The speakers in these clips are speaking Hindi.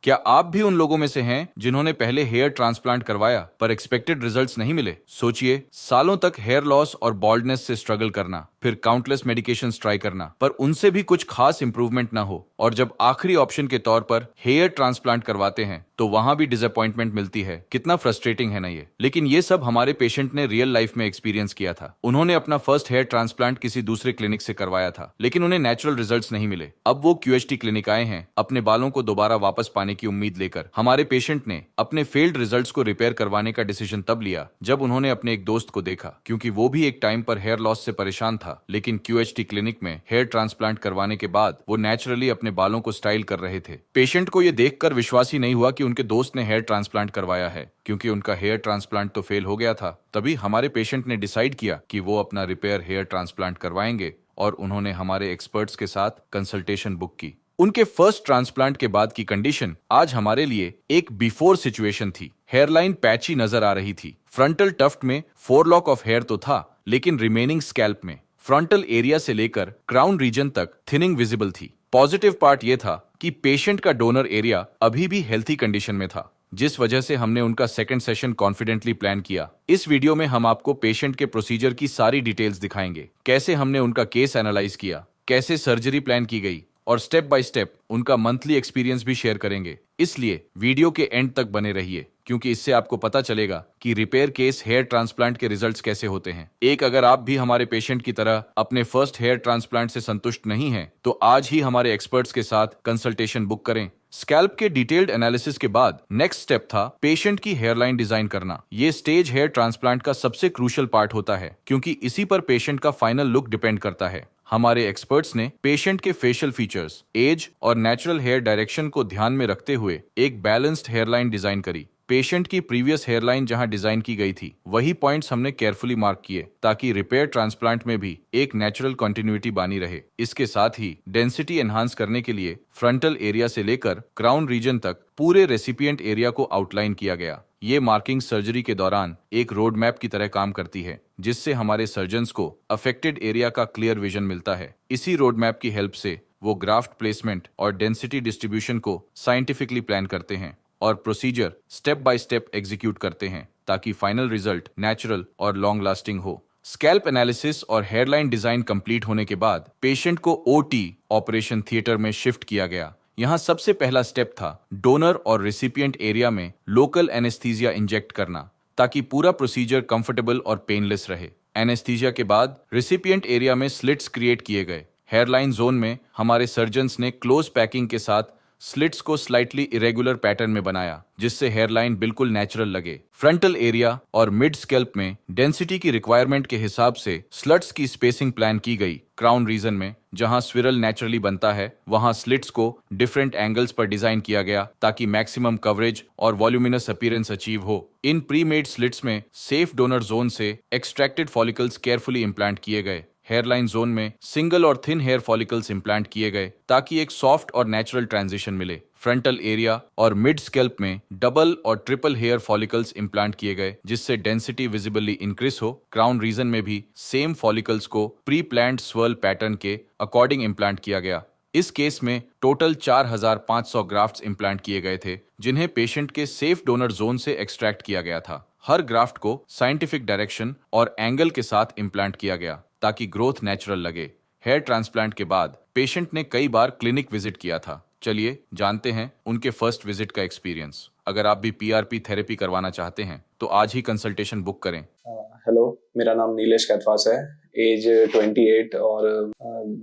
क्या आप भी उन लोगों में से हैं जिन्होंने पहले हेयर ट्रांसप्लांट करवाया पर एक्सपेक्टेड रिजल्ट्स नहीं मिले? सोचिए, सालों तक हेयर लॉस और बॉल्डनेस से स्ट्रगल करना, फिर काउंटलेस मेडिकेशंस ट्राई करना, पर उनसे भी कुछ खास इंप्रूवमेंट ना हो, और जब आखिरी ऑप्शन के तौर पर हेयर ट्रांसप्लांट करवाते हैं तो वहां भी डिसअपॉइंटमेंट मिलती है। कितना फ्रस्ट्रेटिंग है ना ये। लेकिन ये सब हमारे पेशेंट ने रियल लाइफ में एक्सपीरियंस किया था। उन्होंने अपना फर्स्ट हेयर ट्रांसप्लांट किसी दूसरे क्लिनिक से करवाया था, लेकिन उन्हें नेचुरल रिजल्ट्स नहीं मिले। अब वो क्यूएचटी क्लिनिक आए हैं अपने बालों को दोबारा वापस पाने की उम्मीद लेकर। हमारे पेशेंट ने अपने फेल्ड रिजल्ट्स को रिपेयर करवाने का डिसीजन तब लिया जब उन्होंने अपने एक दोस्त को देखा, क्योंकि वो भी एक टाइम पर हेयर लॉस से परेशान था, लेकिन क्यूएचटी क्लिनिक में हेयर ट्रांसप्लांट करवाने के बाद वो नेचुरली अपने बालों को स्टाइल कर रहे थे। पेशेंट को ये देखकर विश्वास ही नहीं हुआ कि उनके दोस्त ने हेयर ट्रांसप्लांट करवाया है, क्योंकि उनका हेयर ट्रांसप्लांट तो फेल हो गया था। तभी हमारे पेशेंट ने डिसाइड किया कि वो अपना रिपेयर हेयर ट्रांसप्लांट करवाएंगे, और उन्होंने हमारे एक्सपर्ट्स के साथ कंसल्टेशन बुक की। उनके फर्स्ट ट्रांसप्लांट के बाद की कंडीशन आज हमारे लिए एक बिफोर सिचुएशन थी। हेयरलाइन पैची नजर आ रही थी। फ्रंटल टफ्ट में 4 लॉक ऑफ हेयर तो था, लेकिन रिमेनिंग स्कैल्प में फ्रंटल एरिया से लेकर क्राउन रीजन तक थिनिंग विजिबल थी। पॉजिटिव पार्ट यह था कि पेशेंट का डोनर एरिया अभी भी हेल्थी कंडीशन में था, जिस वजह से हमने उनका सेकंड सेशन कॉन्फिडेंटली प्लान किया। इस वीडियो में हम आपको पेशेंट के प्रोसीजर की सारी डिटेल्स दिखाएंगे, कैसे हमने उनका केस एनालाइज किया, कैसे सर्जरी प्लान की गई, और स्टेप बाय स्टेप उनका मंथली एक्सपीरियंस भी शेयर करेंगे। इसलिए वीडियो के एंड तक बने रहिए, क्योंकि इससे आपको पता चलेगा कि रिपेयर केस हेयर ट्रांसप्लांट के रिजल्ट्स कैसे होते हैं। अगर आप भी हमारे पेशेंट की तरह अपने फर्स्ट हेयर ट्रांसप्लांट से संतुष्ट नहीं हैं, तो आज ही हमारे एक्सपर्ट्स के साथ कंसल्टेशन बुक करें। स्कैल्प के डिटेल्ड एनालिसिस के बाद नेक्स्ट स्टेप था पेशेंट की हेयरलाइन डिजाइन करना। ये स्टेज हेयर ट्रांसप्लांट का सबसे क्रूशियल पार्ट होता है, क्योंकि इसी पर पेशेंट का फाइनल लुक डिपेंड करता है। हमारे एक्सपर्ट्स ने पेशेंट के फेशियल फीचर्स, एज और नेचुरल हेयर डायरेक्शन को ध्यान में रखते हुए एक बैलेंस्ड हेयरलाइन डिजाइन करी। पेशेंट की प्रीवियस हेयरलाइन जहां डिजाइन की गई थी, वही पॉइंट्स हमने केयरफुली मार्क किए, ताकि रिपेयर ट्रांसप्लांट में भी एक नेचुरल कंटिन्यूटी बनी रहे। इसके साथ ही डेंसिटी एनहांस करने के लिए फ्रंटल एरिया से लेकर क्राउन रीजन तक पूरे रेसिपिएंट एरिया को आउटलाइन किया गया। ये मार्किंग सर्जरी के दौरान एक रोड मैप की तरह काम करती है, जिससे हमारे सर्जन्स को अफेक्टेड एरिया का क्लियर विजन मिलता है। इसी रोड मैप की हेल्प से वो ग्राफ्ट प्लेसमेंट और डेंसिटी डिस्ट्रीब्यूशन को साइंटिफिकली प्लान करते हैं और procedure step by step execute करते हैं, ताकि फाइनल रिजल्ट नेचुरल और लॉन्ग लास्टिंग हो। स्कैल्प एनालिसिस और हेयरलाइन डिजाइन कंप्लीट होने के बाद पेशेंट को ओटी ऑपरेशन थिएटर में शिफ्ट किया गया। यहाँ सबसे पहला स्टेप था डोनर और रिसिपिएंट एरिया में लोकल एनेस्थीसिया इंजेक्ट करना, ताकि पूरा प्रोसीजर कंफर्टेबल और पेनलेस रहे। एनेस्थीसिया के बाद रिसिपिएंट एरिया में स्लिट्स क्रिएट किए गए। हेयरलाइन जोन में हमारे सर्जन्स ने क्लोज पैकिंग के साथ स्लिट्स को स्लाइटली इरेगुलर पैटर्न में बनाया, जिससे हेयरलाइन बिल्कुल नेचुरल लगे। फ्रंटल एरिया और मिड स्कैल्प में डेंसिटी की रिक्वायरमेंट के हिसाब से स्लट्स की स्पेसिंग प्लान की गई। क्राउन रीजन में जहां स्विरल नेचुरली बनता है, वहां स्लिट्स को डिफरेंट एंगल्स पर डिजाइन किया गया, ताकि मैक्सिमम कवरेज और वॉल्यूमिनस अपीयरेंस अचीव हो। इन प्री मेड स्लिट्स में सेफ डोनर जोन से एक्सट्रैक्टेड फॉलिकल्स केयरफुली इंप्लांट किए गए। हेयरलाइन जोन में सिंगल और थिन हेयर फॉलिकल्स इंप्लांट किए गए, ताकि एक सॉफ्ट और नेचुरल ट्रांजिशन मिले। फ्रंटल एरिया और मिड स्कैल्प में डबल और ट्रिपल हेयर फॉलिकल्स इंप्लांट किए गए, जिससे डेंसिटी विजिबली इंक्रीज हो। क्राउन रीजन में भी सेम फॉलिकल्स को प्री प्लान्ड स्वर्ल पैटर्न के अकॉर्डिंग इंप्लांट किया गया। इस केस में टोटल 4500 ग्राफ्ट्स इंप्लांट किए गए थे, जिन्हें पेशेंट के सेफ डोनर जोन से एक्सट्रैक्ट किया गया था। हर ग्राफ्ट को साइंटिफिक डायरेक्शन और एंगल के साथ इंप्लांट किया गया, ताकि ग्रोथ नेचुरल लगे। हेयर ट्रांसप्लांट के बाद पेशेंट ने कई बार क्लिनिक विजिट किया था। चलिए जानते हैं उनके फर्स्ट विजिट का एक्सपीरियंस। अगर आप भी पीआरपी थेरेपी करवाना चाहते हैं, तो आज ही कंसल्टेशन बुक करें। हेलो, मेरा नाम नीलेश कैथवास है। एज 28 और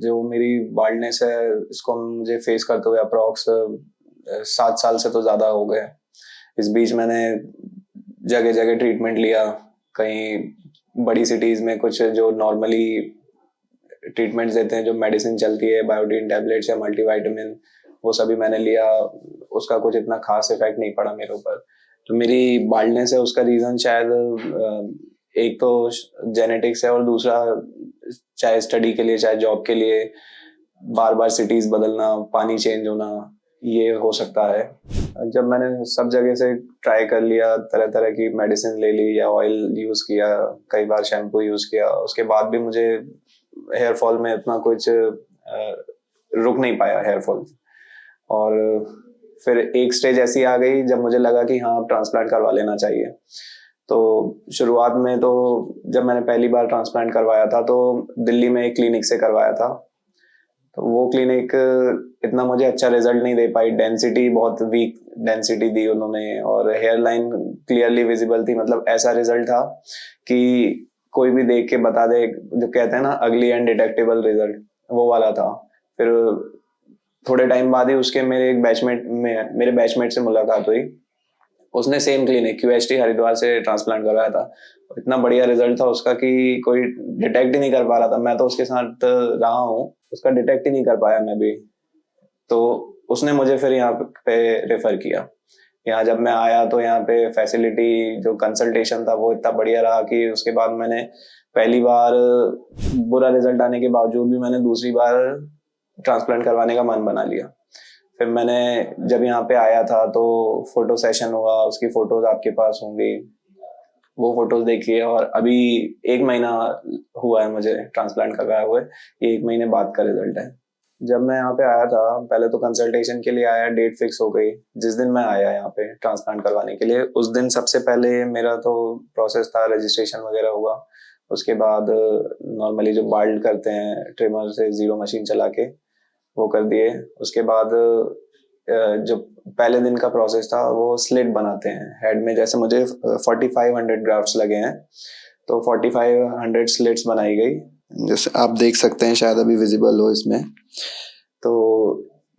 जो मेरी बाल्डनेस है, इसको मुझे फेस करते हुए अप्रॉक्स 7 साल से तो ज़्यादा हो गए। इस बीच मैंने जगह जगह ट्रीटमेंट लिया। कहीं बड़ी सिटीज़ में कुछ जो नॉर्मली ट्रीटमेंट्स देते हैं, जो मेडिसिन चलती है, बायोटीन टैबलेट्स या मल्टीविटामिन, वो सभी मैंने लिया। उसका कुछ इतना खास इफेक्ट नहीं पड़ा मेरे ऊपर। तो मेरी बाल्डनेस है, उसका रीज़न शायद एक तो जेनेटिक्स है, और दूसरा चाहे स्टडी के लिए चाहे जॉब के लिए बार बार सिटीज़ बदलना, पानी चेंज होना, ये हो सकता है। जब मैंने सब जगह से ट्राई कर लिया, तरह तरह की मेडिसिन ले ली या ऑयल यूज़ किया, कई बार शैम्पू यूज़ किया, उसके बाद भी मुझे हेयर फॉल में इतना कुछ रुक नहीं पाया हेयर फॉल। और फिर एक स्टेज ऐसी आ गई जब मुझे लगा कि हाँ अब ट्रांसप्लांट करवा लेना चाहिए। तो शुरुआत में तो जब मैंने पहली बार ट्रांसप्लांट करवाया था तो दिल्ली में एक क्लिनिक से करवाया था। तो वो क्लिनिक इतना मुझे अच्छा रिजल्ट नहीं दे पाई, डेंसिटी बहुत वीक डेंसिटी दी उन्होंने और हेयर लाइन क्लियरली विजिबल थी। मतलब ऐसा रिजल्ट था कि कोई भी देख के बता दे, जो कहते हैं ना अगली एंड डिटेक्टेबल रिजल्ट, वो वाला था। फिर थोड़े टाइम बाद ही उसके मेरे बैचमेट से मुलाकात हुई। उसने सेम क्लिनिक QHT हरिद्वार से ट्रांसप्लांट करवाया था। इतना बढ़िया रिजल्ट था उसका कि कोई डिटेक्ट ही नहीं कर पा रहा था। मैं तो उसके साथ रहा हूँ, उसका डिटेक्ट ही नहीं कर पाया मैं भी। तो उसने मुझे फिर यहाँ पे रेफर किया। यहाँ जब मैं आया तो यहाँ पे फैसिलिटी, जो कंसल्टेशन था वो इतना बढ़िया रहा कि उसके बाद मैंने पहली बार बुरा रिजल्ट आने के बावजूद भी मैंने दूसरी बार ट्रांसप्लांट करवाने का मन बना लिया। फिर मैंने जब यहाँ पे आया था तो फोटो सेशन हुआ, उसकी फोटोज आपके पास होंगी, वो फोटोज देखिए। और अभी 1 महीना हुआ है मुझे ट्रांसप्लांट करवाया हुए, ये 1 महीने बाद का रिजल्ट है। जब मैं यहाँ पे आया था पहले तो कंसल्टेशन के लिए आया, डेट फिक्स हो गई। जिस दिन मैं आया यहाँ पे ट्रांसप्लांट करवाने के लिए उस दिन सबसे पहले मेरा तो प्रोसेस था, रजिस्ट्रेशन वगैरह हुआ। उसके बाद नॉर्मली जो बाल्ड करते हैं ट्रिमर से, जीरो मशीन चला के वो कर दिए। उसके बाद जो पहले दिन का प्रोसेस था वो स्लिट बनाते हैं हेड में। जैसे मुझे 4500 ग्राफ्ट्स लगे हैं तो 4500 स्लिट्स बनाई गई, जैसे आप देख सकते हैं, शायद अभी विजिबल हो इसमें। तो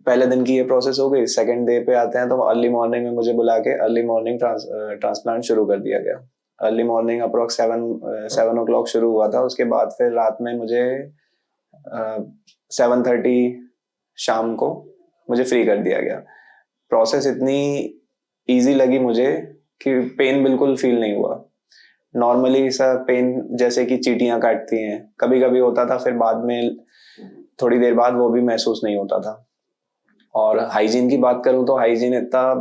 पहले दिन की ये प्रोसेस हो गई। सेकंड डे पे आते हैं तो अर्ली मॉर्निंग में मुझे बुला के अर्ली मॉर्निंग ट्रांसप्लांट शुरू कर दिया गया। अर्ली मॉर्निंग अप्रोक्स 7 o'clock शुरू हुआ था। उसके बाद फिर रात में मुझे 7:30 शाम को मुझे फ्री कर दिया गया। प्रोसेस इतनी इजी लगी मुझे कि पेन बिल्कुल फील नहीं हुआ। नॉर्मली ऐसा पेन जैसे कि चींटियां काटती हैं कभी कभी होता था, फिर बाद में थोड़ी देर बाद वो भी महसूस नहीं होता था। और हाइजीन की बात करूं तो हाइजीन इतना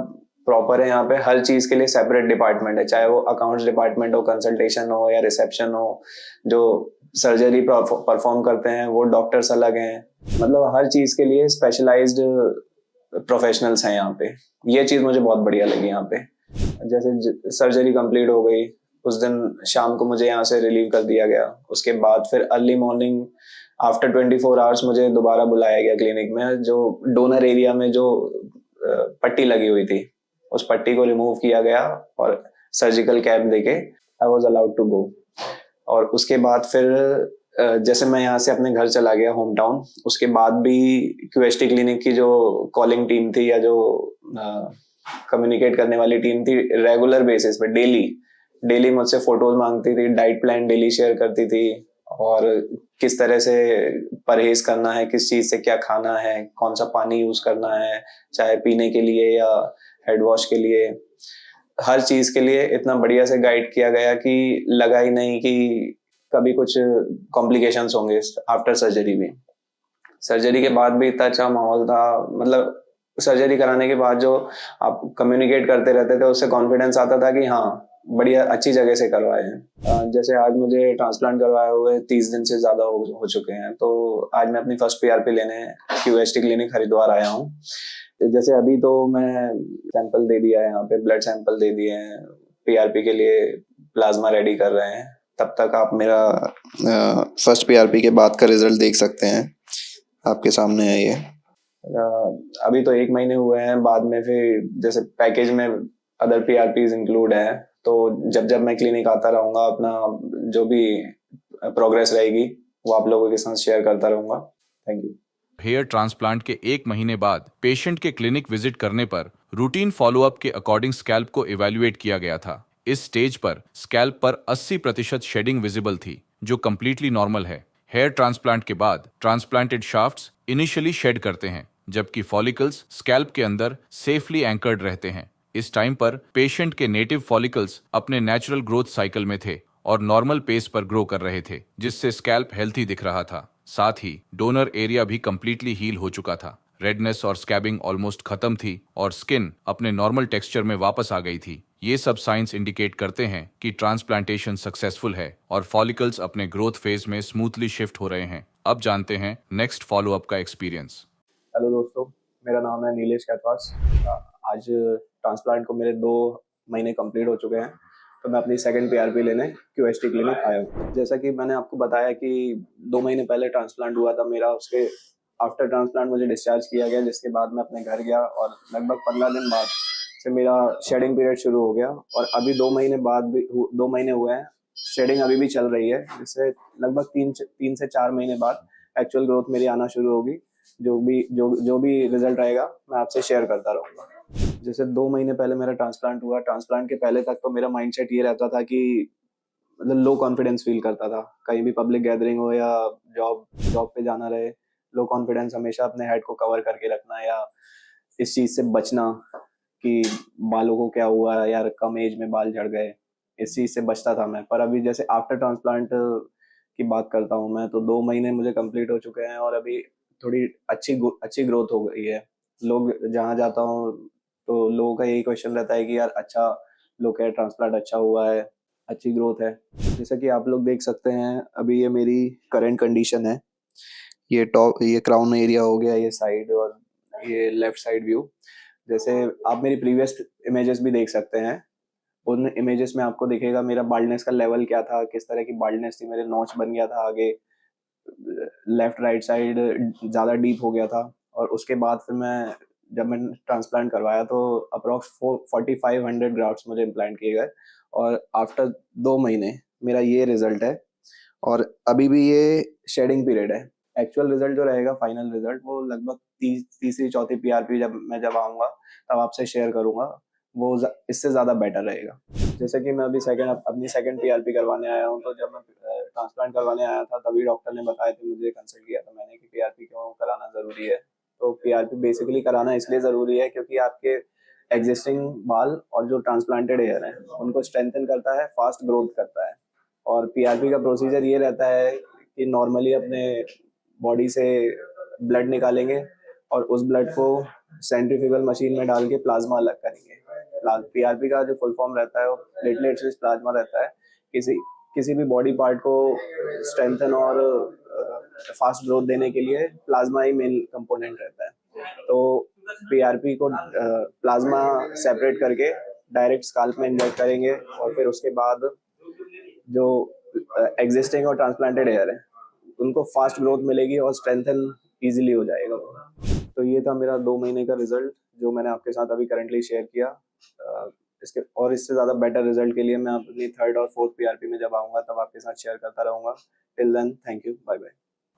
प्रॉपर है यहाँ पे, हर चीज के लिए सेपरेट डिपार्टमेंट है, चाहे वो अकाउंट्स डिपार्टमेंट हो, कंसल्टेशन हो या रिसेप्शन हो। जो सर्जरी परफॉर्म करते हैं वो डॉक्टर्स अलग हैं। मतलब हर चीज के लिए स्पेशलाइज्ड प्रोफेशनल्स हैं यहाँ पे। ये चीज मुझे बहुत बढ़िया लगी यहाँ पे। जैसे सर्जरी कंप्लीट हो गई उस दिन शाम को मुझे यहाँ से रिलीव कर दिया गया। उसके बाद फिर अर्ली मॉर्निंग आफ्टर 24 आवर्स मुझे दोबारा बुलाया गया क्लिनिक में। जो डोनर एरिया में जो पट्टी लगी हुई थी उस पट्टी को रिमूव किया गया और सर्जिकल कैप देके I was allowed to go. और उसके बाद फिर जैसे मैं यहाँ से अपने घर चला गया होम टाउन, उसके बाद भी QHT क्लिनिक की जो कॉलिंग टीम थी या जो कम्युनिकेट करने वाली टीम थी, रेगुलर बेसिस पे डेली मुझसे फोटोज मांगती थी, डाइट प्लान डेली शेयर करती थी और किस तरह से परहेज करना है, किस चीज से क्या खाना है, कौन सा पानी यूज करना है, चाहे पीने के लिए या हेड वॉश के लिए, हर चीज के लिए इतना बढ़िया से गाइड किया गया कि लगा ही नहीं कि कभी कुछ कॉम्प्लिकेशंस होंगे आफ्टर सर्जरी भी। सर्जरी के बाद भी इतना अच्छा माहौल था। मतलब सर्जरी कराने के बाद जो आप कम्युनिकेट करते रहते थे उससे कॉन्फिडेंस आता था कि हाँ बढ़िया अच्छी जगह से करवाए हैं। जैसे आज मुझे ट्रांसप्लांट करवाए हुए 30 दिन से ज्यादा हो चुके हैं, तो आज मैं अपनी फर्स्ट PRP लेने QHT क्लिनिक हरिद्वार आया हूँ। जैसे अभी तो मैं सैंपल दे दिया है, यहाँ पे ब्लड सैंपल दे दिए हैं, PRP के लिए प्लाज्मा रेडी कर रहे हैं। तब तक आप मेरा फर्स्ट PRP के बाद का रिजल्ट देख सकते हैं, आपके सामने है ये। अभी तो 1 महीने हुए हैं, बाद में फिर जैसे पैकेज में अदर PRPs इंक्लूड है, तो जब मैं क्लिनिक आता रहूंगा अपना जो भी प्रोग्रेस रहेगी वो आप लोगों के साथ शेयर करता रहूंगा। Thank you. हेयर ट्रांसप्लांट के 1 महीने बाद पेशेंट के क्लिनिक विजिट करने पर रूटीन फॉलोअप के अकॉर्डिंग स्कैल्प को इवैल्यूएट किया गया था। इस स्टेज पर स्कैल्प पर 80% शेडिंग विजिबल थी, जो कंप्लीटली नॉर्मल है। हेयर ट्रांसप्लांट के बाद ट्रांसप्लांटेड शाफ्ट्स इनिशियली शेड करते हैं, जबकि फॉलिकल्स स्कैल्प के अंदर सेफली एंकर्ड रहते हैं। इस टाइम पर पेशेंट के नेटिव फॉलिकल्स अपने नेचुरल ग्रोथ साइकिल में थे और नॉर्मल पेस पर ग्रो कर रहे थे, जिससे स्कैल्प हेल्थी दिख रहा था। साथ ही डोनर एरिया भी कंप्लीटली हील हो चुका था। रेडनेस और स्कैबिंग ऑलमोस्ट खत्म थी और स्किन अपने नॉर्मल टेक्सचर में वापस आ गई थी। ये सब साइंस इंडिकेट करते हैं कि ट्रांसप्लांटेशन सक्सेसफुल है और फॉलिकल्स अपने ग्रोथ फेज में स्मूथली शिफ्ट हो रहे हैं। अब जानते हैं नेक्स्ट फॉलोअप का एक्सपीरियंस। हेलो दोस्तों, मेरा नाम है नीलेश कैथवास। आज ट्रांसप्लांट को मेरे 2 महीने कंप्लीट हो चुके हैं, तो मैं अपनी सेकंड पीआरपी लेने क्यूएसटी क्लिनिक आया हूँ। जैसा कि मैंने आपको बताया कि 2 महीने पहले ट्रांसप्लांट हुआ था मेरा, उसके आफ्टर ट्रांसप्लांट मुझे डिस्चार्ज किया गया, जिसके बाद मैं अपने घर गया और लगभग 15 दिन बाद से मेरा शेडिंग पीरियड शुरू हो गया और अभी 2 महीने बाद भी 2 महीने हुए हैं, शेडिंग अभी भी चल रही है, जिससे लगभग 3 से 4 महीने बाद एक्चुअल ग्रोथ मेरी आना शुरू होगी। जो भी रिजल्ट आएगा मैं आपसे शेयर करता रहूँगा। जैसे 2 महीने पहले मेरा ट्रांसप्लांट हुआ, ट्रांसप्लांट के पहले तक तो मेरा माइंडसेट ये रहता था कि मतलब लो कॉन्फिडेंस फील करता था, कहीं भी पब्लिक गैदरिंग हो या जॉब पे जाना रहे, लो कॉन्फिडेंस, हमेशा अपने हेड को कवर करके रखना या इस चीज से बचना कि बालों को क्या हुआ यार, कम एज में बाल झड़ गए, इस चीज से बचता था मैं। पर अभी जैसे आफ्टर ट्रांसप्लांट की बात करता हूँ मैं, तो 2 महीने मुझे कंप्लीट हो चुके हैं और अभी थोड़ी अच्छी ग्रोथ हो गई है। लोग जहाँ जाता हूँ तो लोगों का यही क्वेश्चन रहता है कि यार अच्छा लोग कह ट्रांसप्लांट अच्छा हुआ है, अच्छी ग्रोथ है। जैसा कि आप लोग देख सकते हैं, अभी ये मेरी करंट कंडीशन है, ये क्राउन एरिया हो गया, ये साइड और ये लेफ्ट साइड व्यू। जैसे आप मेरी प्रीवियस इमेजेस भी देख सकते हैं, उन इमेजेस में आपको दिखेगा मेरा बाल्डनेस का लेवल क्या था, किस तरह की बाल्डनेस थी, मेरे नॉच बन गया था आगे, लेफ्ट राइट साइड ज़्यादा डीप हो गया था। और उसके बाद फिर जब मैंने ट्रांसप्लांट करवाया तो अप्रॉक्स 4500 ग्राफ्ट्स मुझे इम्प्लांट किए गए और आफ्टर 2 महीने मेरा ये रिजल्ट है और अभी भी ये शेडिंग पीरियड है। एक्चुअल रिजल्ट जो रहेगा, फाइनल रिजल्ट, वो लगभग तीसरी चौथी पीआरपी जब आऊँगा तब आपसे शेयर करूँगा, वो इससे ज़्यादा बेटर रहेगा। जैसे कि मैं अभी अपनी सेकंड पीआरपी करवाने आया हूँ, तो जब मैं ट्रांसप्लांट करवाने आया था तभी डॉक्टर ने बताया था, मुझे कंसल्ट किया था मैंने कि पीआरपी क्यों कराना ज़रूरी है। तो पीआरपी बेसिकली कराना इसलिए ज़रूरी है क्योंकि आपके एग्जिस्टिंग बाल और जो ट्रांसप्लांटेड हेयर है उनको स्ट्रेंथन करता है, फास्ट ग्रोथ करता है। और पीआरपी का प्रोसीजर ये रहता है कि नॉर्मली अपने बॉडी से ब्लड निकालेंगे और उस ब्लड को सेंट्रीफ्यूगल मशीन में डाल के प्लाज्मा अलग करेंगे। पीआरपी का जो फुल फॉर्म रहता है वो प्लेटलेट्स रिच प्लाज्मा रहता है। किसी भी बॉडी पार्ट को स्ट्रेंथन और फास्ट ग्रोथ देने के लिए प्लाज्मा ही मेन कंपोनेंट रहता है। तो पीआरपी को प्लाज्मा सेपरेट करके डायरेक्ट स्काल्प में इंजेक्ट करेंगे और फिर उसके बाद जो एग्जिस्टिंग और ट्रांसप्लांटेड हेयर है उनको फास्ट ग्रोथ मिलेगी और स्ट्रेंथन इजीली हो जाएगा। तो ये था मेरा 2 महीने का रिजल्ट जो मैंने आपके साथ अभी करंटली शेयर किया। इससे ज़्यादा बेटर रिजल्ट के लिए मैं अपनी थर्ड और फोर्थ पीआरपी में जब आऊँगा तब आपके साथ शेयर करता रहूँगा। Till then, thank you, bye bye.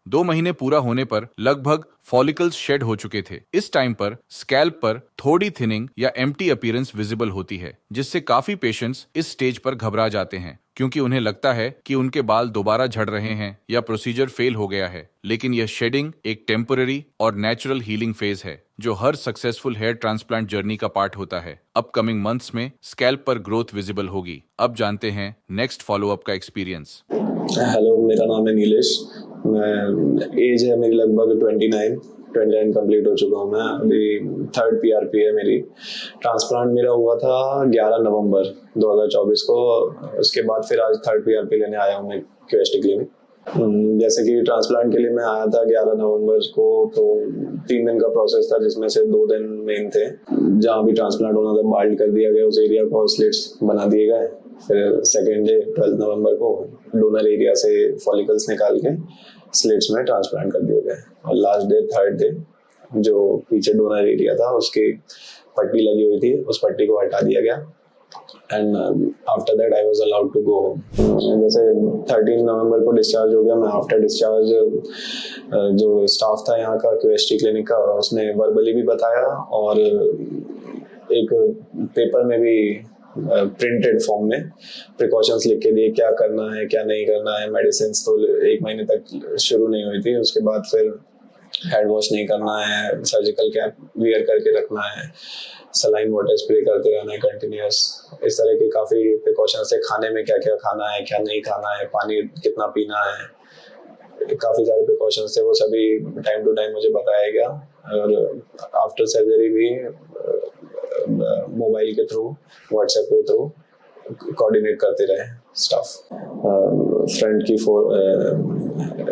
2 महीने पूरा होने पर लगभग फॉलिकल्स शेड हो चुके थे। इस टाइम पर स्कैल्प पर थोड़ी थिनिंग या एम्प्टी अपीयरेंस विजिबल होती है, जिससे काफी पेशेंट्स इस स्टेज पर घबरा जाते हैं क्योंकि उन्हें लगता है कि उनके बाल दोबारा झड़ रहे हैं या प्रोसीजर फेल हो गया है। लेकिन यह शेडिंग एक टेम्पररी और नेचुरल हीलिंग फेज है जो हर सक्सेसफुल हेयर ट्रांसप्लांट जर्नी का पार्ट होता है। अपकमिंग मंथ्स में स्कैल्प पर ग्रोथ विजिबल होगी। अब जानते हैं नेक्स्ट फॉलोअप का एक्सपीरियंस। हेलो, मेरा नाम है नीलेश। एज है मेरी लगभग 29 कंप्लीट हो चुका हूँ मैं। अभी थर्ड पीआरपी है मेरी। ट्रांसप्लांट मेरा हुआ था 11 नवंबर 2024 को। उसके बाद फिर आज थर्ड पीआरपी लेने आया हूँ मैं क्यूएसटी क्लिनिक। जैसे कि ट्रांसप्लांट के लिए मैं आया था 11 नवंबर को, तो 3 दिन का प्रोसेस था जिसमें से 2 दिन मेन थे। जहाँ भी ट्रांसप्लांट होना था बाल्ड कर दिया गया, उस एरिया को स्लिट्स बना दिए गए। फिर सेकेंड डे 12 नवंबर को डोनर एरिया से फॉलिकल्स निकाल के स्लिट्स में ट्रांसप्लांट कर दिए गए। और लास्ट डे, थर्ड डे, जो पीछे डोनर एरिया था उसकी पट्टी लगी हुई थी, उस पट्टी को हटा दिया गया। And after that I was allowed to go home. जैसे 13 नवंबर को डिस्चार्ज हो गया मैं। आफ्टर डिस्चार्ज जो स्टाफ था यहाँ का क्यूएसटी क्लिनिक का, उसने वर्बली भी बताया और एक पेपर में भी प्रिंटेड फॉर्म में प्रिकॉशंस लिख के दिए, क्या करना है क्या नहीं करना है। मेडिसिन तो 1 महीने तक शुरू नहीं हुई थी। उसके बाद फिर हेड वॉश नहीं करना है, सर्जिकल कैप वियर करके रखना है, सलाइन वाटर स्प्रे करते रहना है कंटिन्यूअस। इस तरह के काफ़ी प्रिकॉशंस है। खाने में क्या क्या खाना है क्या नहीं खाना है, पानी कितना पीना है, काफ़ी सारे प्रिकॉशंस थे। वो सभी टाइम टू टाइम मुझे बताया गया। और आफ्टर सर्जरी भी मोबाइल के थ्रू, व्हाट्सएप के थ्रू कोऑर्डिनेट करते रहे स्टाफ। फ्रंट की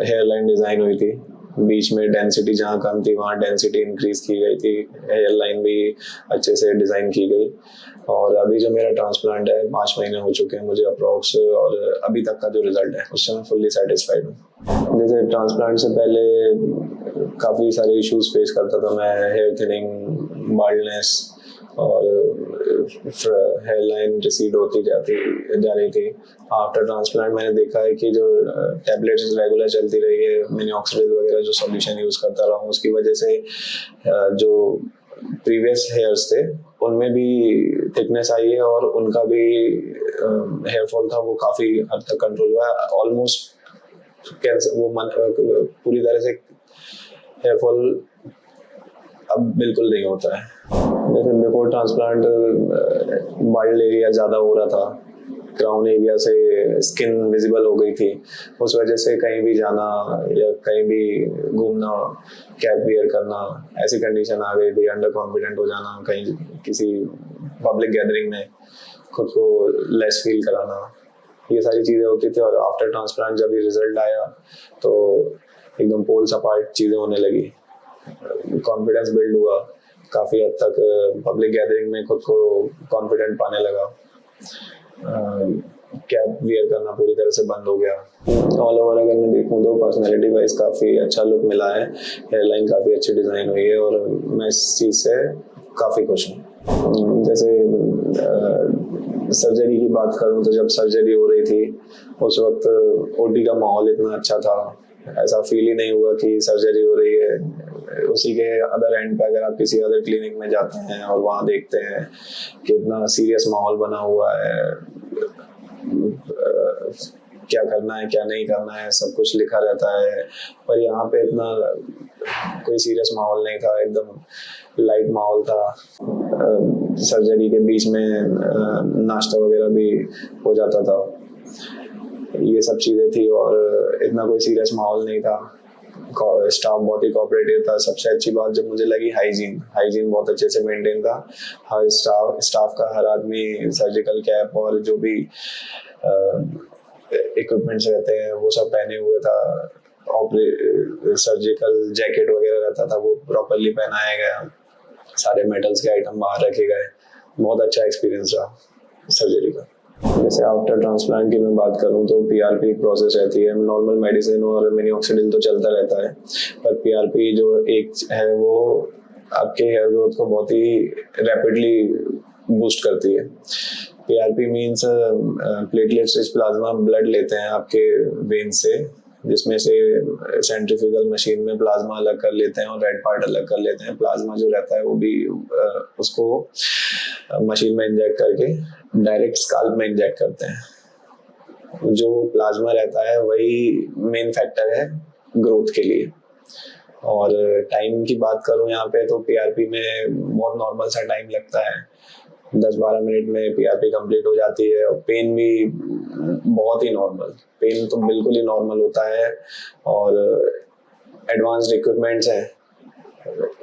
हेयर लाइन डिज़ाइन हुई थी बीच में डेंसिटी जहाँ कम थी वहाँ डेंसिटी इंक्रीज की गई थी, हेयर लाइन भी अच्छे से डिज़ाइन की गई। और अभी जो मेरा ट्रांसप्लांट है 5 महीने हो चुके हैं मुझे अप्रॉक्स, और अभी तक का जो रिजल्ट है उससे मैं फुल्ली सेटिस्फाइड हूँ। जैसे ट्रांसप्लांट से पहले काफ़ी सारे इश्यूज फेस करता था मैं, हेयर थिनिंग, बाल्डनेस और हेयर लाइन रिसीड होती जा रही थी। आफ्टर ट्रांसप्लांट मैंने देखा है कि जो टैबलेट्स रेगुलर चलती रही है, मिनॉक्सिडिल वगैरह जो सॉल्यूशन यूज़ करता रहा हूँ, उसकी वजह से जो प्रीवियस हेयर्स थे उनमें भी थिकनेस आई है और उनका भी हेयर फॉल था वो काफ़ी हद तक कंट्रोल हुआ है। ऑलमोस्ट पूरी तरह से हेयर फॉल अब बिल्कुल नहीं होता है। जैसे बिफोर ट्रांसप्लांट बाल्ड एरिया ज़्यादा हो रहा था, क्राउन एरिया से स्किन विजिबल हो गई थी, उस वजह से कहीं भी जाना या कहीं भी घूमना, कैप वियर करना, ऐसी कंडीशन आ गई थी। अंडर कॉन्फिडेंट हो जाना, कहीं किसी पब्लिक गैदरिंग में खुद को लेस फील कराना, ये सारी चीज़ें होती थी। और आफ्टर ट्रांसप्लांट जब ये रिजल्ट आया तो एकदम पोल्स अपार्ट चीज़ें होने लगी, कॉन्फिडेंस बिल्ड हुआ, काफ़ी हद तक पब्लिक गैदरिंग में खुद को कॉन्फिडेंट पाने लगा। कैप वियर करना पूरी तरह से बंद हो गया। ऑल ओवर अगर मैं देखूँ तो पर्सनैलिटी वाइज काफ़ी अच्छा लुक मिला है, हेयरलाइन काफ़ी अच्छी डिज़ाइन हुई है और मैं इस चीज़ से काफ़ी खुश हूँ। जैसे सर्जरी की बात करूँ तो जब सर्जरी हो रही थी उस वक्त ओटी का माहौल इतना अच्छा था, ऐसा फील ही नहीं हुआ कि सर्जरी हो रही है। उसी के अदर एंड पे अगर आप किसी अदर क्लिनिक में जाते हैं और वहाँ देखते हैं कि इतना सीरियस माहौल बना हुआ है, क्या करना है क्या नहीं करना है सब कुछ लिखा रहता है, पर यहाँ पे इतना कोई सीरियस माहौल नहीं था, एकदम लाइट माहौल था। सर्जरी के बीच में नाश्ता वगैरह भी हो जाता था, ये सब चीज़ें थी और इतना कोई सीरियस माहौल नहीं था। स्टाफ बहुत ही कोऑपरेटिव था। सबसे अच्छी बात जो मुझे लगी, हाइजीन बहुत अच्छे से मेंटेन था। हर स्टाफ का हर आदमी सर्जिकल कैप और जो भी इक्विपमेंट्स रहते हैं वो सब पहने हुए था। सर्जिकल जैकेट वगैरह रहता था वो प्रॉपरली पहनाया गया, सारे मेटल्स के आइटम बाहर रखे गए। बहुत अच्छा एक्सपीरियंस रहा सर्जरी का। जैसे आफ्टर ट्रांसप्लांट की मैं बात करूं तो पीआरपी प्रोसेस रहती है, नॉर्मल मेडिसिन और मिनॉक्सिडिल तो चलता रहता है, पर पीआरपी जो एक है वो आपके हेयर ग्रोथ को बहुत ही रैपिडली बूस्ट करती है। PRP means platelets rich plasma blood लेते हैं आपके वेन से, जिसमें से सेंट्रीफ्यूगल मशीन में प्लाज्मा अलग कर लेते हैं और रेड पार्ट अलग कर लेते हैं। प्लाज्मा जो रहता है वो भी उसको मशीन में इंजेक्ट करके डायरेक्ट स्काल्प में इंजेक्ट करते हैं। जो प्लाज्मा रहता है वही मेन फैक्टर है ग्रोथ के लिए। और टाइम की बात करूं यहाँ पे तो पीआरपी में बहुत नॉर्मल सा टाइम लगता है, 10-12 मिनट में पीआरपी कंप्लीट हो जाती है। और पेन भी बहुत ही नॉर्मल, पेन तो बिल्कुल ही नॉर्मल होता है और एडवांस्ड इक्विपमेंट्स हैं,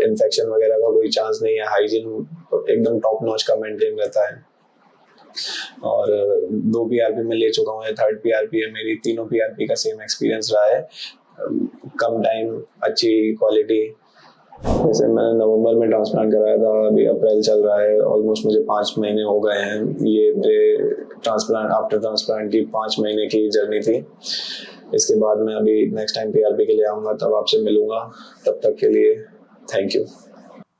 इन्फेक्शन वगैरह का कोई चांस नहीं है, हाइजीन एकदम टॉप नॉच का मेंटेन रहता है। और 2 पीआरपी में ले चुका हूँ, 3rd पीआरपी है मेरी। तीनों पीआरपी का सेम एक्सपीरियंस रहा है, कम टाइम, अच्छी क्वालिटी। जैसे मैंने नवंबर में ट्रांसप्लांट कराया था, अभी अप्रैल चल रहा है, ऑलमोस्ट मुझे 5 महीने हो गए हैं। ये मेरे ट्रांसप्लांट आफ्टर ट्रांसप्लांट की 5 महीने की जर्नी थी। इसके बाद मैं अभी नेक्स्ट टाइम पीआरपी के लिए आऊँगा तब आपसे मिलूंगा। तब तक के लिए थैंक यू।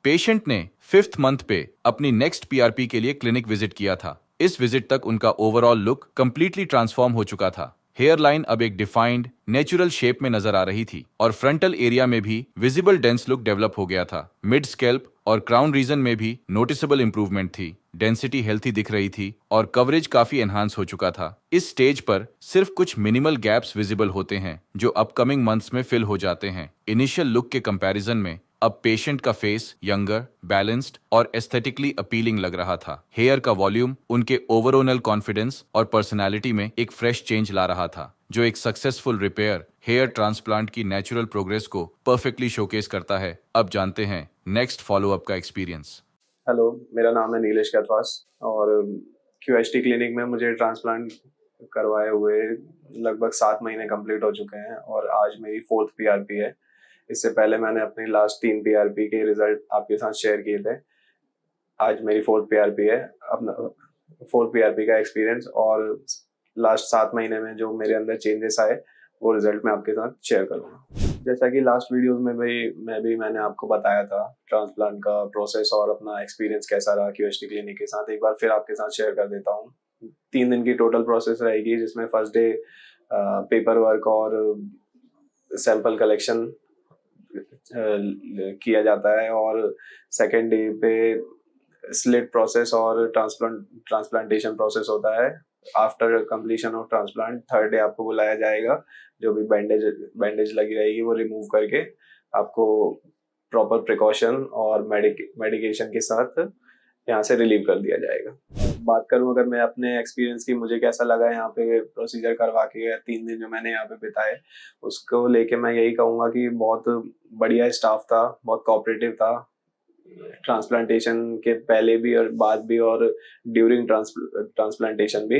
पेशेंट ने 5th मंथ पे अपनी नेक्स्ट पीआरपी के लिए क्लिनिक विजिट किया था। इस विजिट तक उनका ओवरऑल लुक कंप्लीटली ट्रांसफॉर्म हो चुका था। हेयर लाइन अब एक डिफाइंड नेचुरल शेप में नजर आ रही थी और फ्रंटल एरिया में भी विजिबल डेंस लुक डेवलप हो गया था। मिड स्कैल्प और क्राउन रीजन में भी नोटिसेबल इंप्रूवमेंट थी। डेंसिटी हेल्थी दिख रही थी और कवरेज काफी एनहांस हो चुका था। इस स्टेज पर सिर्फ कुछ मिनिमल गैप्स विजिबल होते हैं जो अपकमिंग मंथ्स में फिल हो जाते हैं। इनिशियल लुक के कंपैरिजन में अब पेशेंट का फेस यंगर, बैलेंस्ड और एस्थेटिकली अपीलिंग लग रहा था। हेयर का वॉल्यूम उनके ओवरऑल कॉन्फिडेंस और पर्सनालिटी में एक फ्रेश चेंज ला रहा था, जो एक सक्सेसफुल रिपेयर हेयर ट्रांसप्लांट की नेचुरल प्रोग्रेस को परफेक्टली शोकेस करता है। अब जानते हैं नेक्स्ट फॉलोअप का एक्सपीरियंस। हेलो, मेरा नाम है नीलेश कैथवास और क्यूएचटी क्लिनिक में मुझे ट्रांसप्लांट करवाए हुए लगभग 7 महीने कंप्लीट हो चुके हैं और आज मेरी 4th पीआरपी है। इससे पहले मैंने अपने लास्ट 3 पीआरपी के रिजल्ट आपके साथ शेयर किए थे। आज मेरी 4th पीआरपी है, अपना 4th पीआरपी का एक्सपीरियंस और लास्ट 7 महीने में जो मेरे अंदर चेंजेस आए वो रिजल्ट मैं आपके साथ शेयर करूँगा। जैसा कि लास्ट वीडियोस में भी मैंने आपको बताया था ट्रांसप्लांट का प्रोसेस और अपना एक्सपीरियंस कैसा रहा क्यूएसटी क्लिनिक के साथ, एक बार फिर आपके साथ शेयर कर देता हूँ। 3 दिन की टोटल प्रोसेस रहेगी, जिसमें फर्स्ट डे पेपर वर्क और सैंपल कलेक्शन किया जाता है और सेकेंड डे पे स्लिट प्रोसेस और ट्रांसप्लांटेशन प्रोसेस होता है। After completion of transplant third day आपको बुलाया जाएगा, जो भी बैंडेज लगी रहेगी वो रिमूव करके आपको प्रॉपर प्रिकॉशन और मेडिकेशन के साथ यहाँ से रिलीव कर दिया जाएगा। बात करूँ अगर मैं अपने एक्सपीरियंस की, मुझे कैसा लगा यहाँ पे प्रोसीजर करवा के 3 दिन जो मैंने यहाँ पे बिताए, उसको लेके मैं यही कहूँगा कि बहुत बढ़िया स्टाफ था, बहुत कोऑपरेटिव था। ट्रांसप्लांटेशन के पहले भी और बाद भी और ड्यूरिंग ट्रांसप्लांटेशन भी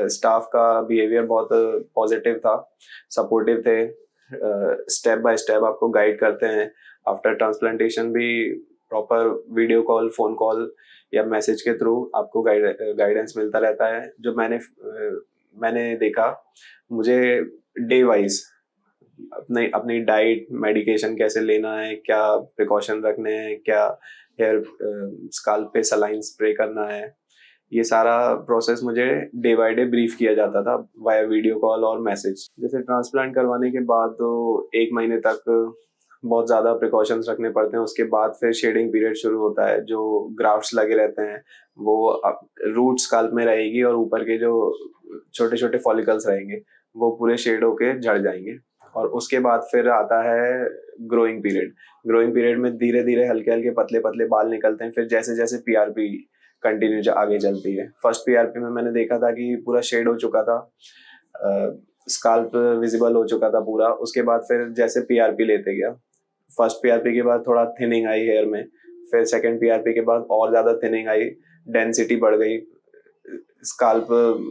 स्टाफ का बिहेवियर बहुत पॉजिटिव था, सपोर्टिव थे, स्टेप बाय स्टेप आपको गाइड करते हैं। आफ्टर ट्रांसप्लांटेशन भी proper video call, phone call या मैसेज के थ्रू आपको गाइडेंस मिलता रहता है। जो मैंने देखा, मुझे डे वाइज अपनी डाइट, मेडिकेशन कैसे लेना है, क्या प्रिकॉशन रखने हैं, क्या हेयर स्काल्प पे सलाइन स्प्रे करना है, ये सारा प्रोसेस मुझे डे बाय डे ब्रीफ किया जाता था वाया वीडियो कॉल और मैसेज। जैसे ट्रांसप्लांट करवाने के बाद तो 1 महीने तक बहुत ज़्यादा प्रिकॉशंस रखने पड़ते हैं। उसके बाद फिर शेडिंग पीरियड शुरू होता है। जो ग्राफ्ट्स लगे रहते हैं वो रूट स्काल्प में रहेगी और ऊपर के जो छोटे छोटे फॉलिकल्स रहेंगे वो पूरे शेड होके झड़ जाएंगे। और उसके बाद फिर आता है ग्रोइंग पीरियड। ग्रोइंग पीरियड में धीरे धीरे हल्के हल्के पतले पतले बाल निकलते हैं। फिर जैसे जैसे पीआरपी कंटिन्यू आगे चलती है, फर्स्ट पीआरपी में मैंने देखा था कि पूरा शेड हो चुका था, स्काल्प विजिबल हो चुका था पूरा। उसके बाद फिर जैसे पीआरपी लेते गया, फर्स्ट पीआरपी के बाद थोड़ा थिनिंग आई हेयर में, फिर सेकंड पीआरपी के बाद और ज्यादा थिनिंग आई, डेंसिटी बढ़ गई, स्काल्प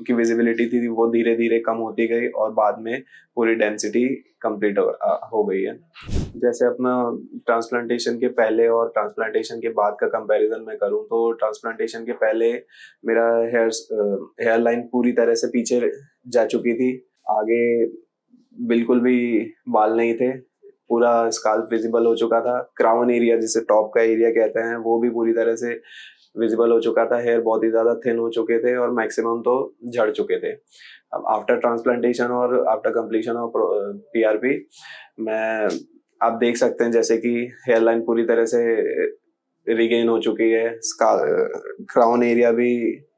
की विजिबिलिटी थी वो धीरे धीरे कम होती गई और बाद में पूरी डेंसिटी कंप्लीट हो गई है। जैसे अपना ट्रांसप्लांटेशन के पहले और ट्रांसप्लांटेशन के बाद का कंपैरिजन मैं करूं तो ट्रांसप्लांटेशन के पहले मेरा हेयर लाइन पूरी तरह से पीछे जा चुकी थी, आगे बिल्कुल भी बाल नहीं थे, पूरा स्काल्प विजिबल हो चुका था। क्राउन एरिया जिसे टॉप का एरिया कहते हैं वो भी पूरी तरह से विजिबल हो चुका था। हेयर बहुत ही ज्यादा थिन हो चुके थे और मैक्सिमम तो झड़ चुके थे। अब आफ्टर ट्रांसप्लांटेशन और आफ्टर कंप्लीशन ऑफ पीआरपी मैं आप देख सकते हैं जैसे कि हेयर लाइन पूरी तरह से रिगेन हो चुकी है, क्राउन एरिया भी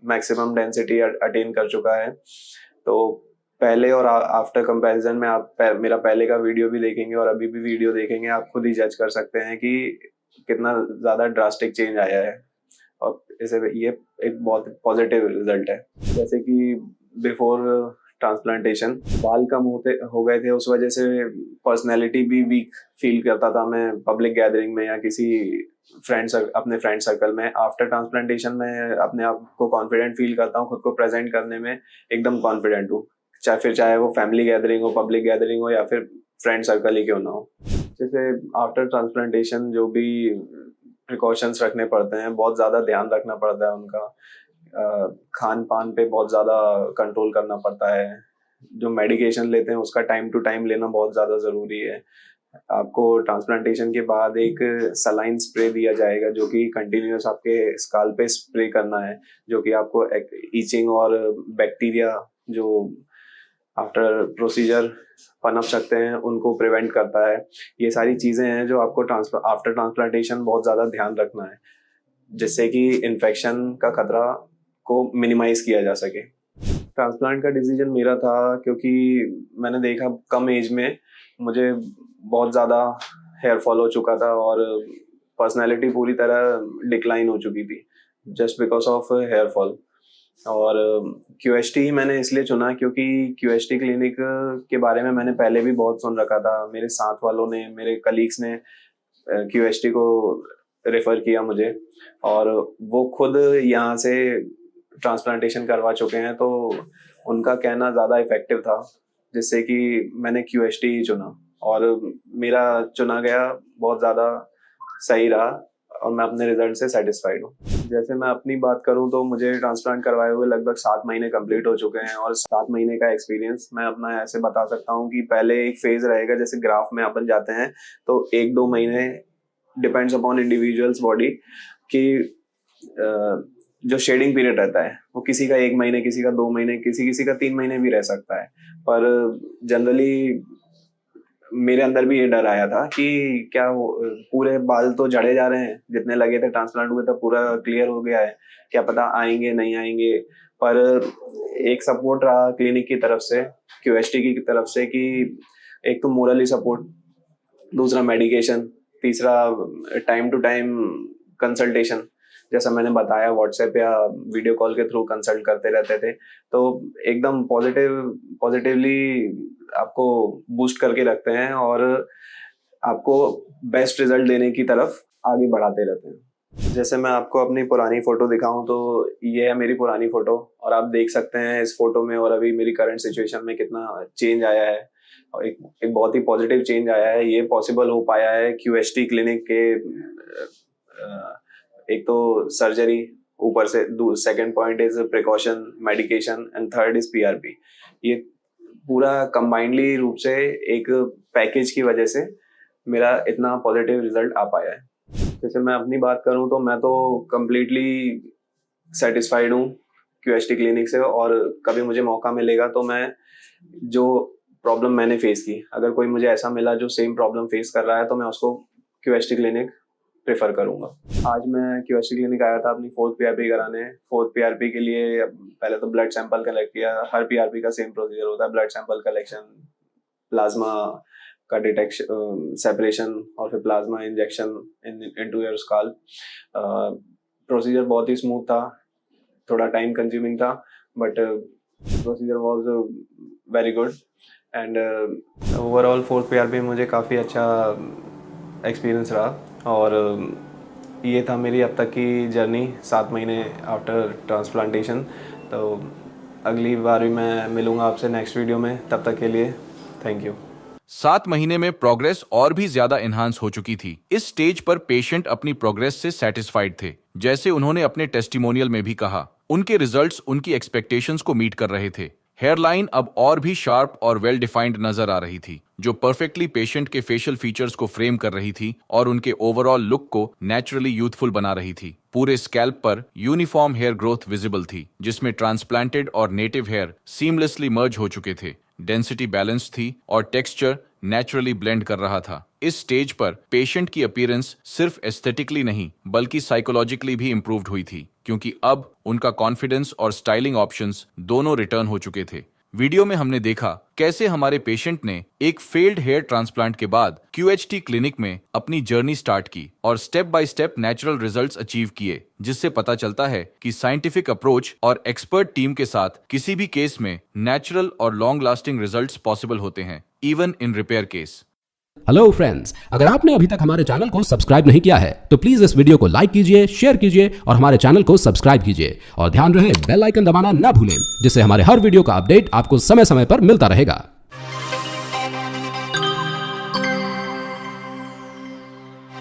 मैक्सिमम डेंसिटी अटेन कर चुका है। तो पहले और आफ्टर कंपैरिजन में आप मेरा पहले का वीडियो भी देखेंगे और अभी भी वीडियो देखेंगे, आप खुद ही जज कर सकते हैं कि कितना ज्यादा ड्रास्टिक चेंज आया है और इसे ये एक बहुत पॉजिटिव रिजल्ट है। जैसे कि बिफोर ट्रांसप्लांटेशन बाल कम हो गए थे, उस वजह से पर्सनैलिटी भी वीक फील करता था मैं पब्लिक गैदरिंग में या किसी अपने फ्रेंड सर्कल में। आफ्टर ट्रांसप्लांटेशन में अपने आप को कॉन्फिडेंट फील करता हूँ, खुद को प्रेजेंट करने में एकदम कॉन्फिडेंट हूँ, चाहे वो फैमिली गैदरिंग हो, पब्लिक गैदरिंग हो या फिर फ्रेंड सर्कल ही क्यों ना हो। जैसे आफ्टर ट्रांसप्लांटेशन जो भी प्रिकॉशंस रखने पड़ते हैं, बहुत ज्यादा ध्यान रखना पड़ता है उनका। खान पान पे बहुत ज्यादा कंट्रोल करना पड़ता है। जो मेडिकेशन लेते हैं उसका टाइम टू टाइम लेना बहुत ज्यादा जरूरी है। आपको ट्रांसप्लांटेशन के बाद एक सलाइन स्प्रे दिया जाएगा जो कि कंटिन्यूअस आपके स्काल्प पे स्प्रे करना है, जो कि आपको ईचिंग और बैक्टीरिया जो आफ्टर प्रोसीजर पनप सकते हैं उनको प्रिवेंट करता है। ये सारी चीजें हैं जो आपको आफ्टर ट्रांसप्लांटेशन बहुत ज्यादा ध्यान रखना है, जिससे कि इन्फेक्शन का खतरा को मिनिमाइज किया जा सके। ट्रांसप्लांट का डिसीजन मेरा था क्योंकि मैंने देखा कम एज में मुझे बहुत ज़्यादा हेयर फॉल हो चुका था और पर्सनैलिटी पूरी तरह डिक्लाइन हो चुकी थी just because of hair fall. और क्यूएसटी मैंने इसलिए चुना क्योंकि क्यूएसटी क्लिनिक के बारे में मैंने पहले भी बहुत सुन रखा था। मेरे साथ वालों ने, मेरे कलीग्स ने क्यूएसटी को रेफर किया मुझे और वो खुद यहाँ से ट्रांसप्लांटेशन करवा चुके हैं, तो उनका कहना ज़्यादा इफेक्टिव था, जिससे कि मैंने क्यूएसटी ही चुना। और मेरा चुना गया बहुत ज़्यादा सही रहा और मैं अपने रिजल्ट से सेटिस्फाइड हूँ। जैसे मैं अपनी बात करूँ तो मुझे ट्रांसप्लांट करवाए हुए लगभग 7 महीने कंप्लीट हो चुके हैं और 7 महीने का एक्सपीरियंस मैं अपना ऐसे बता सकता हूँ कि पहले एक फेज रहेगा, जैसे ग्राफ में अपन जाते हैं तो 1-2 महीने डिपेंड्स अपॉन इंडिविजुअल्स बॉडी कि जो शेडिंग पीरियड रहता है वो किसी का 1 महीने, किसी का 2 महीने, किसी का 3 महीने भी रह सकता है। पर जनरली मेरे अंदर भी ये डर आया था कि क्या पूरे बाल तो झड़े जा रहे हैं, जितने लगे थे ट्रांसप्लांट हुए थे पूरा क्लियर हो गया है, क्या पता आएंगे नहीं आएंगे। पर एक सपोर्ट रहा क्लिनिक की तरफ से, QHT की तरफ से, कि एक तो मोरली सपोर्ट, दूसरा मेडिकेशन, तीसरा टाइम टू टाइम कंसल्टेशन, जैसा मैंने बताया व्हाट्सएप या वीडियो कॉल के थ्रू कंसल्ट करते रहते थे। तो एकदम पॉजिटिवली आपको बूस्ट करके रखते हैं और आपको बेस्ट रिजल्ट देने की तरफ आगे बढ़ाते रहते हैं। जैसे मैं आपको अपनी पुरानी फोटो दिखाऊं तो ये है मेरी पुरानी फोटो और आप देख सकते हैं इस फोटो में और अभी मेरी करंट सिचुएशन में कितना चेंज आया है और एक बहुत ही पॉजिटिव चेंज आया है। ये पॉसिबल हो पाया है QHT क्लिनिक के एक तो सर्जरी, ऊपर से second point is precaution, medication and third is PRP। ये पूरा कंबाइंडली रूप से एक पैकेज की वजह से मेरा इतना पॉजिटिव रिजल्ट आ पाया है। जैसे मैं अपनी बात करूं तो मैं तो कंप्लीटली सेटिस्फाइड हूं QHT क्लिनिक से और कभी मुझे मौका मिलेगा तो मैं जो प्रॉब्लम मैंने फेस की, अगर कोई मुझे ऐसा मिला जो सेम प्रॉब्लम फेस कर रहा है तो मैं उसको QHT क्लिनिक प्रेफर करूंगा। आज मैं QHT क्लिनिक आया था अपनी 4th PRP कराने। 4th PRP के लिए पहले तो ब्लड सैंपल कलेक्ट किया। हर PRP का सेम प्रोसीजर होता है, ब्लड सैंपल कलेक्शन, प्लाज्मा का डिटेक्शन, सेपरेशन और फिर plasma injection into your scalp. Procedure बहुत ही स्मूथ था, थोड़ा टाइम कंज्यूमिंग था but procedure was very good and overall 4th PRP मुझे काफ़ी अच्छा एक्सपीरियंस रहा और ये था मेरी अब तक की जर्नी 7 महीने आफ्टर ट्रांसप्लांटेशन। तो अगली बार भी मैं मिलूंगा आपसे नेक्स्ट वीडियो में, तब तक के लिए थैंक यू। 7 महीने में प्रोग्रेस और भी ज्यादा एनहांस हो चुकी थी। इस स्टेज पर पेशेंट अपनी प्रोग्रेस से सेटिस्फाइड थे। जैसे उन्होंने अपने टेस्टिमोनियल में भी कहा, उनके रिजल्ट्स उनकी एक्सपेक्टेशंस को मीट कर रहे थे। हेयरलाइन अब और भी शार्प और वेल डिफाइंड नजर आ रही थी, जो परफेक्टली पेशेंट के फेशियल फीचर्स को फ्रेम कर रही थी और उनके ओवरऑल लुक को नेचुरली यूथफुल बना रही थी। पूरे स्कैल्प पर यूनिफॉर्म हेयर ग्रोथ विजिबल थी, जिसमें ट्रांसप्लांटेड और नेटिव हेयर सीमलेसली मर्ज हो चुके थे। डेंसिटी बैलेंस थी और टेक्सचर नेचुरली ब्लेंड कर रहा था। इस स्टेज पर पेशेंट की अपीयरेंस सिर्फ एस्थेटिकली नहीं बल्कि साइकोलॉजिकली भी इंप्रूव्ड हुई थी, क्योंकि अब उनका कॉन्फिडेंस और स्टाइलिंग ऑप्शंस दोनों रिटर्न हो चुके थे। वीडियो में हमने देखा कैसे हमारे पेशेंट ने एक फेल्ड हेयर ट्रांसप्लांट के बाद QHT क्लिनिक में अपनी जर्नी स्टार्ट की और step by step natural results achieve किए, जिससे पता चलता है कि साइंटिफिक अप्रोच और एक्सपर्ट टीम के साथ किसी भी केस में नेचुरल और लॉन्ग लास्टिंग रिजल्ट्स पॉसिबल होते हैं, even in repair case. Hello friends, अगर आपने अभी तक हमारे चैनल को सब्सक्राइब नहीं किया है तो प्लीज इस वीडियो को लाइक कीजिए, शेयर कीजिए और हमारे चैनल को सब्सक्राइब कीजिए और ध्यान रहे बेल आइकन दबाना ना भूलें, जिससे हमारे हर वीडियो का अपडेट आपको समय समय पर मिलता रहेगा।